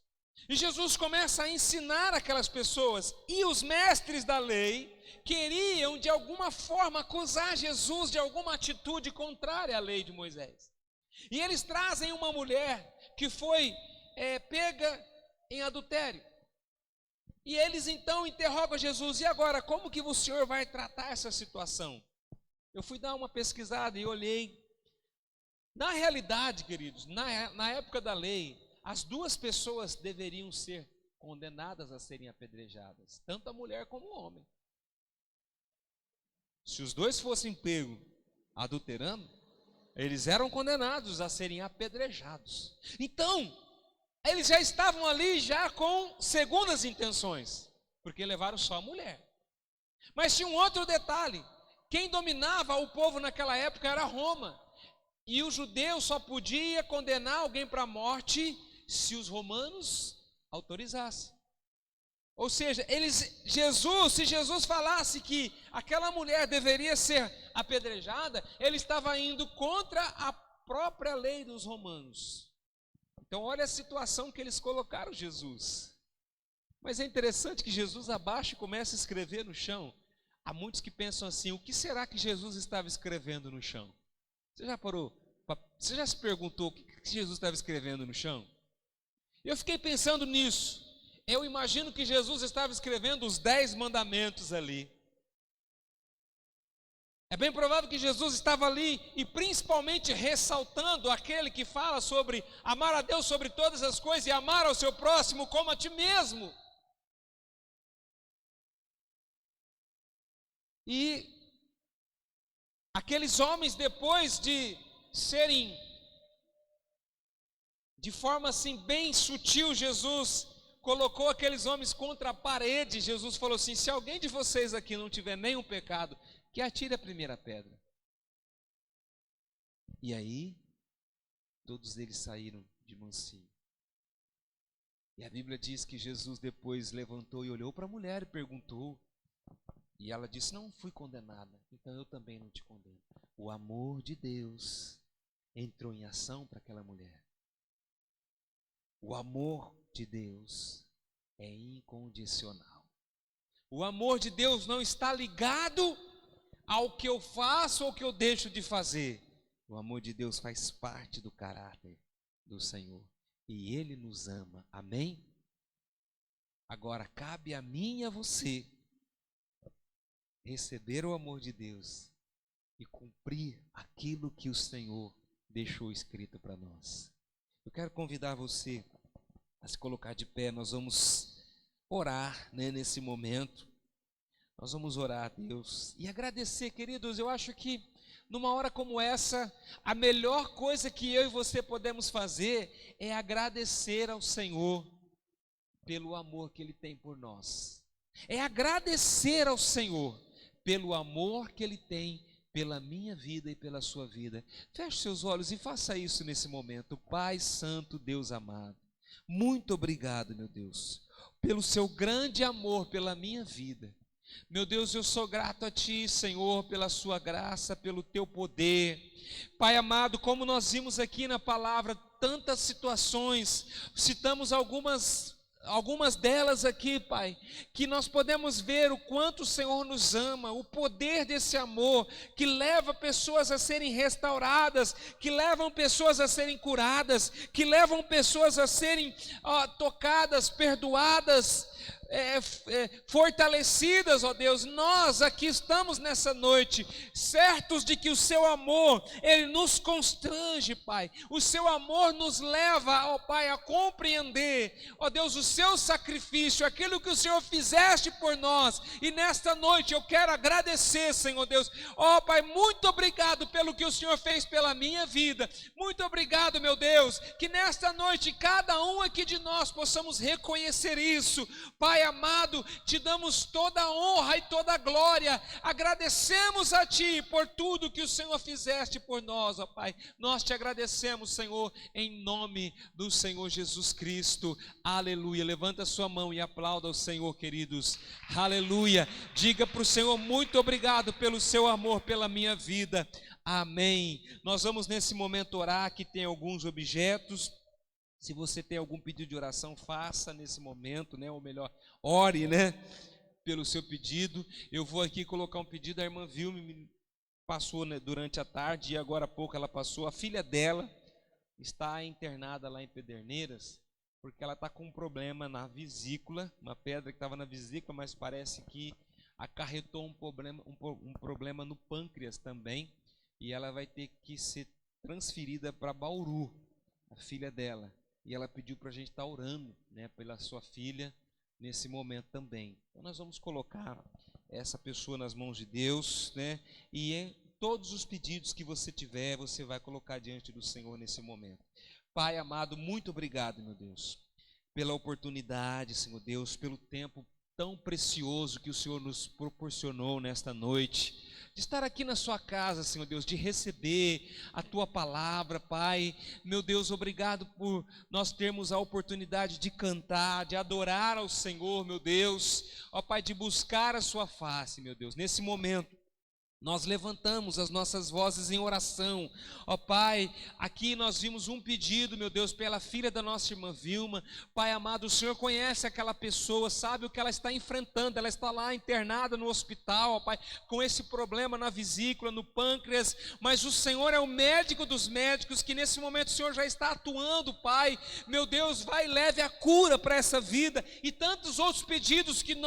E Jesus começa a ensinar aquelas pessoas, e os mestres da lei queriam de alguma forma acusar Jesus de alguma atitude contrária à lei de Moisés. E eles trazem uma mulher que foi pega em adultério. E eles então interrogam Jesus: e agora, como que o Senhor vai tratar essa situação? Eu fui dar uma pesquisada e olhei. Na realidade, queridos, na época da lei, as duas pessoas deveriam ser condenadas a serem apedrejadas, tanto a mulher como o homem. Se os dois fossem pegos adulterando, eles eram condenados a serem apedrejados. Então, eles já estavam ali já com segundas intenções, porque levaram só a mulher. Mas tinha um outro detalhe. Quem dominava o povo naquela época era Roma. E o judeu só podia condenar alguém para a morte se os romanos autorizassem. Ou seja, se Jesus falasse que aquela mulher deveria ser apedrejada, ele estava indo contra a própria lei dos romanos. Então olha a situação que eles colocaram Jesus. Mas é interessante que Jesus abaixa e começa a escrever no chão. Há muitos que pensam assim: o que será que Jesus estava escrevendo no chão? Você já parou? Você já se perguntou o que Jesus estava escrevendo no chão? Eu fiquei pensando nisso. Eu imagino que Jesus estava escrevendo os 10 mandamentos ali. É bem provável que Jesus estava ali e principalmente ressaltando aquele que fala sobre amar a Deus sobre todas as coisas e amar ao seu próximo como a ti mesmo. E aqueles homens, depois de serem de forma assim bem sutil, Jesus colocou aqueles homens contra a parede. Jesus falou assim: se alguém de vocês aqui não tiver nenhum pecado, que atire a primeira pedra. E aí, todos eles saíram de mansinho. E a Bíblia diz que Jesus depois levantou e olhou para a mulher e perguntou. E ela disse: não fui condenada, então eu também não te condeno. O amor de Deus entrou em ação para aquela mulher. O amor de Deus é incondicional. O amor de Deus não está ligado ao que eu faço ou que eu deixo de fazer. O amor de Deus faz parte do caráter do Senhor. E Ele nos ama. Amém? Agora cabe a mim e a você receber o amor de Deus e cumprir aquilo que o Senhor deixou escrito para nós. Eu quero convidar você a se colocar de pé. Nós vamos orar, né, nesse momento. Nós vamos orar a Deus e agradecer, queridos. Eu acho que numa hora como essa, a melhor coisa que eu e você podemos fazer é agradecer ao Senhor pelo amor que Ele tem por nós. É agradecer ao Senhor pelo amor que Ele tem pela minha vida e pela sua vida. Feche seus olhos e faça isso nesse momento. Pai Santo, Deus amado, muito obrigado, meu Deus, pelo seu grande amor pela minha vida. Meu Deus, eu sou grato a Ti, Senhor, pela Sua graça, pelo Teu poder. Pai amado, como nós vimos aqui na palavra tantas situações, citamos algumas delas aqui, Pai, que nós podemos ver o quanto o Senhor nos ama, o poder desse amor que leva pessoas a serem restauradas, que levam pessoas a serem curadas, que levam pessoas a serem tocadas, perdoadas, fortalecidas, ó Deus. Nós aqui estamos nessa noite certos de que o seu amor, ele nos constrange, Pai. O seu amor nos leva, ó Pai, a compreender, ó Deus, o seu sacrifício, aquilo que o Senhor fizeste por nós. E nesta noite eu quero agradecer, Senhor Deus, ó Pai, muito obrigado pelo que o Senhor fez pela minha vida. Muito obrigado, meu Deus, que nesta noite cada um aqui de nós possamos reconhecer isso. Pai amado, te damos toda a honra e toda a glória, agradecemos a Ti por tudo que o Senhor fizeste por nós, ó Pai. Nós te agradecemos, Senhor, em nome do Senhor Jesus Cristo. Aleluia. Levanta a sua mão e aplauda ao Senhor, queridos. Aleluia. Diga para o Senhor: muito obrigado pelo seu amor pela minha vida. Amém. Nós vamos nesse momento orar. Aqui tem alguns objetos. Se você tem algum pedido de oração, faça nesse momento, né? Ou melhor, ore, né? Pelo seu pedido. Eu vou aqui colocar um pedido. A irmã Vilma me passou, né, durante a tarde, e agora há pouco ela passou. A filha dela está internada lá em Pederneiras, porque ela está com um problema na vesícula, uma pedra que estava na vesícula, mas parece que acarretou um problema no pâncreas também, e ela vai ter que ser transferida para Bauru, a filha dela. E ela pediu para a gente estar orando, né, pela sua filha nesse momento também. Então nós vamos colocar essa pessoa nas mãos de Deus, né? E em todos os pedidos que você tiver, você vai colocar diante do Senhor nesse momento. Pai amado, muito obrigado, meu Deus, pela oportunidade, Senhor Deus, pelo tempo tão precioso que o Senhor nos proporcionou nesta noite, de estar aqui na sua casa, Senhor Deus, de receber a tua palavra, Pai. Meu Deus, obrigado por nós termos a oportunidade de cantar, de adorar ao Senhor, meu Deus, ó Pai, de buscar a sua face, meu Deus. Nesse momento nós levantamos as nossas vozes em oração, ó Pai. Aqui nós vimos um pedido, meu Deus, pela filha da nossa irmã Vilma. Pai amado, o Senhor conhece aquela pessoa, sabe o que ela está enfrentando. Ela está lá internada no hospital, ó Pai, com esse problema na vesícula, no pâncreas, mas o Senhor é o médico dos médicos, que nesse momento o Senhor já está atuando, Pai. Meu Deus, vai e leve a cura para essa vida, e tantos outros pedidos que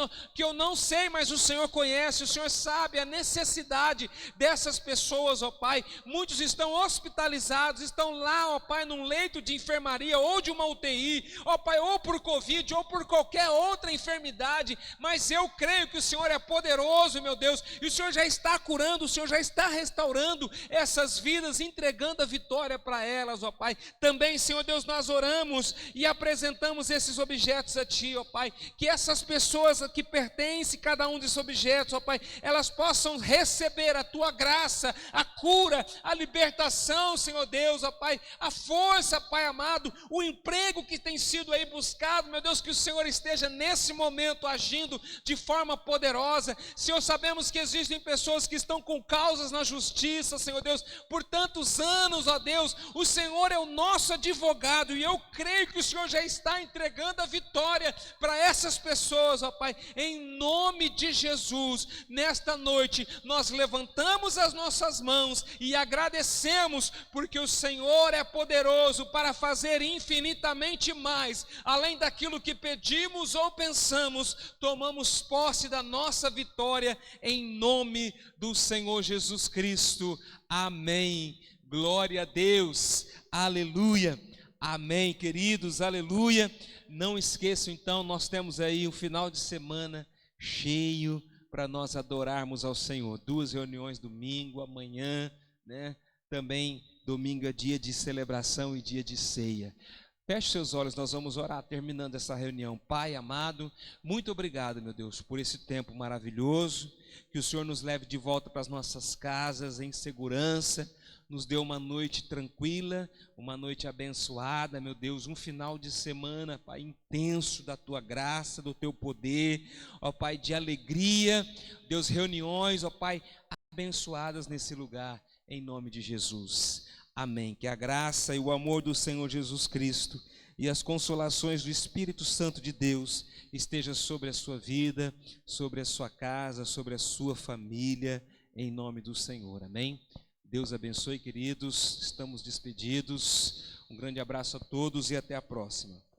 eu não sei, mas o Senhor conhece. O Senhor sabe a necessidade necessidade dessas pessoas, ó Pai. Muitos estão hospitalizados, estão lá, ó Pai, num leito de enfermaria ou de uma UTI, ó Pai, ou por Covid, ou por qualquer outra enfermidade, mas eu creio que o Senhor é poderoso, meu Deus, e o Senhor já está curando, o Senhor já está restaurando essas vidas, entregando a vitória para elas, ó Pai. Também, Senhor Deus, nós oramos e apresentamos esses objetos a Ti, ó Pai, que essas pessoas que pertencem a cada um desses objetos, ó Pai, elas possam receber a Tua graça, a cura, a libertação, Senhor Deus, ó Pai, a força, Pai amado, o emprego que tem sido aí buscado, meu Deus, que o Senhor esteja nesse momento agindo de forma poderosa. Senhor, sabemos que existem pessoas que estão com causas na justiça, Senhor Deus, por tantos anos, ó Deus, o Senhor é o nosso advogado, e eu creio que o Senhor já está entregando a vitória para essas pessoas, ó Pai, em nome de Jesus. Nesta noite, nós levantamos as nossas mãos e agradecemos, porque o Senhor é poderoso para fazer infinitamente mais, além daquilo que pedimos ou pensamos. Tomamos posse da nossa vitória, em nome do Senhor Jesus Cristo. Amém. Glória a Deus. Aleluia. Amém, queridos. Aleluia. Não esqueçam, então, nós temos aí um final de semana cheio para nós adorarmos ao Senhor. 2 reuniões domingo, amanhã, né? Também domingo é dia de celebração e dia de ceia. Feche seus olhos, nós vamos orar terminando essa reunião. Pai amado, muito obrigado, meu Deus, por esse tempo maravilhoso. Que o Senhor nos leve de volta para as nossas casas em segurança. Nos dê uma noite tranquila, uma noite abençoada, meu Deus, um final de semana, Pai, intenso da Tua graça, do Teu poder, ó Pai, de alegria, Deus, reuniões, ó Pai, abençoadas nesse lugar, em nome de Jesus. Amém. Que a graça e o amor do Senhor Jesus Cristo e as consolações do Espírito Santo de Deus esteja sobre a sua vida, sobre a sua casa, sobre a sua família, em nome do Senhor. Amém. Deus abençoe, queridos. Estamos despedidos. Um grande abraço a todos e até a próxima.